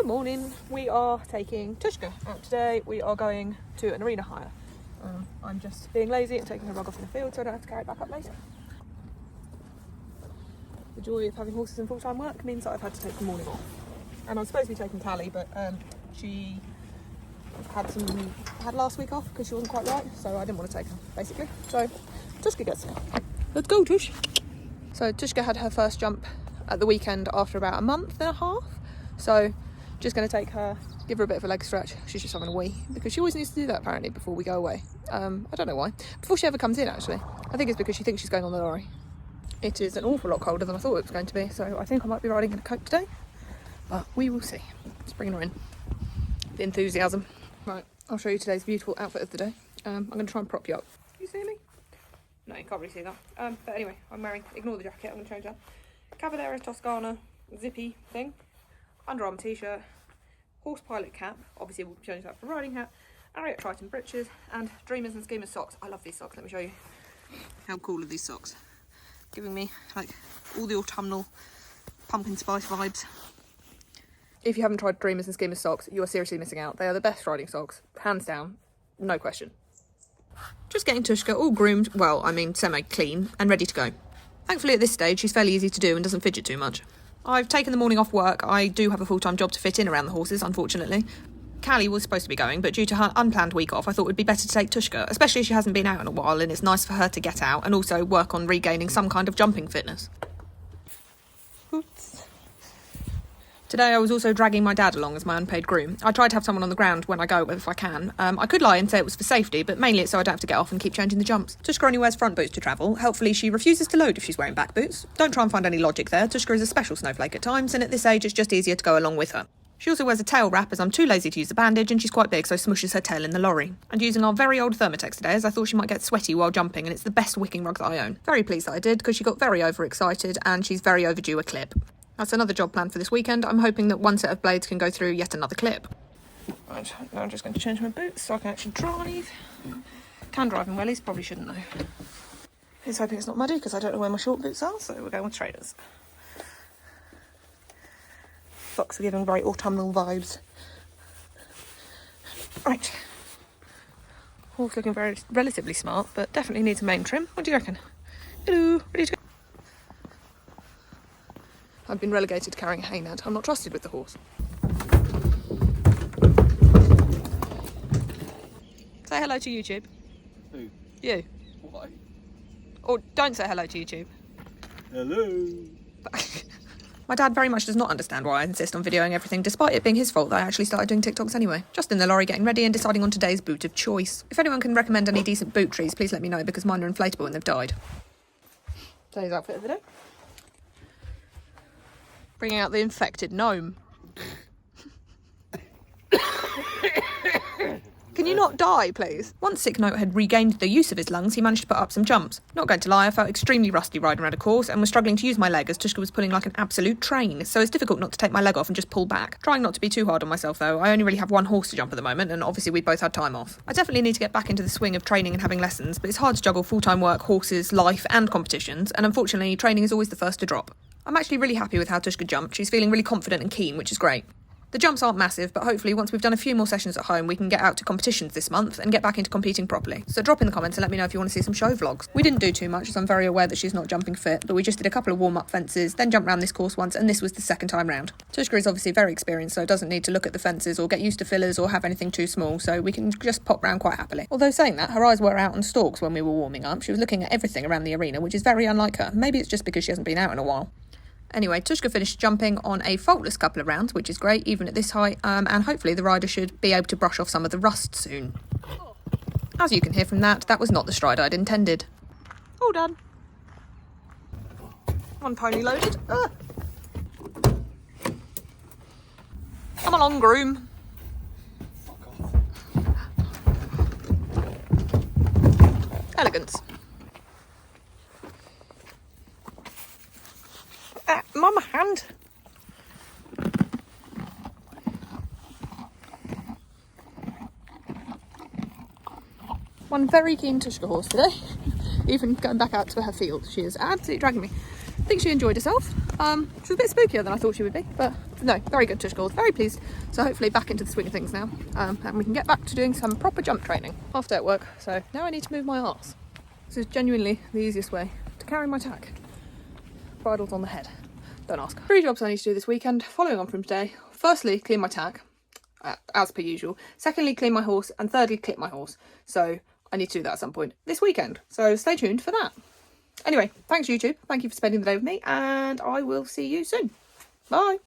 Good morning, we are taking Tushka out today. We are going to an arena hire. I'm just being lazy and taking the rug off in the field so I don't have to carry it back up later. The joy of having horses in full-time work means that I've had to take the morning off. And I was supposed to be taking Tally, but she had last week off because she wasn't quite right, so I didn't want to take her, basically. So Tushka gets her. Let's go, Tush. So Tushka had her first jump at the weekend after about a month and a half. So just going to take her, give her a bit of a leg stretch. She's just having a wee because she always needs to do that apparently before we go away. I don't know why. Before she ever comes in, actually. I think it's because she thinks she's going on the lorry. It is an awful lot colder than I thought it was going to be, so I think I might be riding in a coat today. But we will see. Just bringing her in. The enthusiasm. Right, I'll show you today's beautiful outfit of the day. I'm going to try and prop you up. You see me? No, you can't really see that. But anyway, I'm wearing, ignore the jacket, I'm going to change that. Cavaliere Toscana zippy thing. Underarm t-shirt. Horse pilot cap. Obviously we'll change that for riding hat. Ariat Triton breeches. And Dreamers and Schemers socks. I love these socks, let me show you. How cool are these socks? Giving me like all the autumnal pumpkin spice vibes. If you haven't tried Dreamers and Schemers socks, you are seriously missing out. They are the best riding socks, hands down, no question. Just getting Tushka all groomed, well, I mean semi-clean, and ready to go. Thankfully at this stage she's fairly easy to do and doesn't fidget too much. I've taken the morning off work. I do have a full-time job to fit in around the horses, unfortunately. Callie was supposed to be going, but due to her unplanned week off, I thought it would be better to take Tushka, especially as she hasn't been out in a while and it's nice for her to get out and also work on regaining some kind of jumping fitness. Oops. Today I was also dragging my dad along as my unpaid groom. I tried to have someone on the ground when I go if I can. I could lie and say it was for safety, but mainly it's so I don't have to get off and keep changing the jumps. Tushka only wears front boots to travel. Helpfully she refuses to load if she's wearing back boots. Don't try and find any logic there. Tushka is a special snowflake at times, and at this age it's just easier to go along with her. She also wears a tail wrap as I'm too lazy to use a bandage, and she's quite big so smushes her tail in the lorry. And using our very old Thermotex today as I thought she might get sweaty while jumping, and it's the best wicking rug that I own. Very pleased that I did because she got very overexcited and she's very overdue a clip. That's another job planned for this weekend. I'm hoping that one set of blades can go through yet another clip. Right, now I'm just going to change my boots so I can actually drive. Can drive in wellies, probably shouldn't though. He's hoping it's not muddy because I don't know where my short boots are, so we're going with trainers. Socks are giving very autumnal vibes. Right. Horse looking very relatively smart, but definitely needs a mane trim. What do you reckon? Hello, ready to go? I've been relegated to carrying a hay net. I'm not trusted with the horse. Say hello to YouTube. Who? You. Why? Or don't say hello to YouTube. Hello. My dad very much does not understand why I insist on videoing everything, despite it being his fault that I actually started doing TikToks anyway. Just in the lorry getting ready and deciding on today's boot of choice. If anyone can recommend any decent boot trees, please let me know because mine are inflatable and they've died. Today's outfit of the day. Bringing out the infected gnome. Can you not die, please? Once Sick Note had regained the use of his lungs, he managed to put up some jumps. Not going to lie, I felt extremely rusty riding around a course and was struggling to use my leg as Tushka was pulling like an absolute train, so it's difficult not to take my leg off and just pull back. Trying not to be too hard on myself though, I only really have one horse to jump at the moment, and obviously we both had time off. I definitely need to get back into the swing of training and having lessons, but it's hard to juggle full-time work, horses, life and competitions, and unfortunately training is always the first to drop. I'm actually really happy with how Tushka jumped. She's feeling really confident and keen, which is great. The jumps aren't massive, but hopefully once we've done a few more sessions at home, we can get out to competitions this month and get back into competing properly. So drop in the comments and let me know if you want to see some show vlogs. We didn't do too much, as I'm very aware that she's not jumping fit, but we just did a couple of warm-up fences, then jumped around this course once, and this was the second time round. Tushka is obviously very experienced, so doesn't need to look at the fences or get used to fillers or have anything too small, so we can just pop round quite happily. Although saying that, her eyes were out on stalks when we were warming up. She was looking at everything around the arena, which is very unlike her. Maybe it's just because she hasn't been out in a while. Anyway, Tushka finished jumping on a faultless couple of rounds, which is great, even at this height, and hopefully the rider should be able to brush off some of the rust soon. As you can hear from that, that was not the stride I'd intended. All done. One pony loaded. Come along, groom. Elegance. Mama hand. One very keen Tushka horse today. Even going back out to her field, she is absolutely dragging me. I think she enjoyed herself. She was a bit spookier than I thought she would be, but No, very good, Tushka was very pleased. So hopefully back into the swing of things now, and we can get back to doing some proper jump training. Half day at work, so now I need to move my arse. This is genuinely the easiest way to carry my tack. Bridle's on the head. Don't ask. 3 jobs I need to do this weekend, following on from today. Firstly, clean my tack, as per usual. Secondly, clean my horse. And thirdly, clip my horse. So I need to do that at some point this weekend. So stay tuned for that. Anyway, thanks YouTube. Thank you for spending the day with me, and I will see you soon. Bye.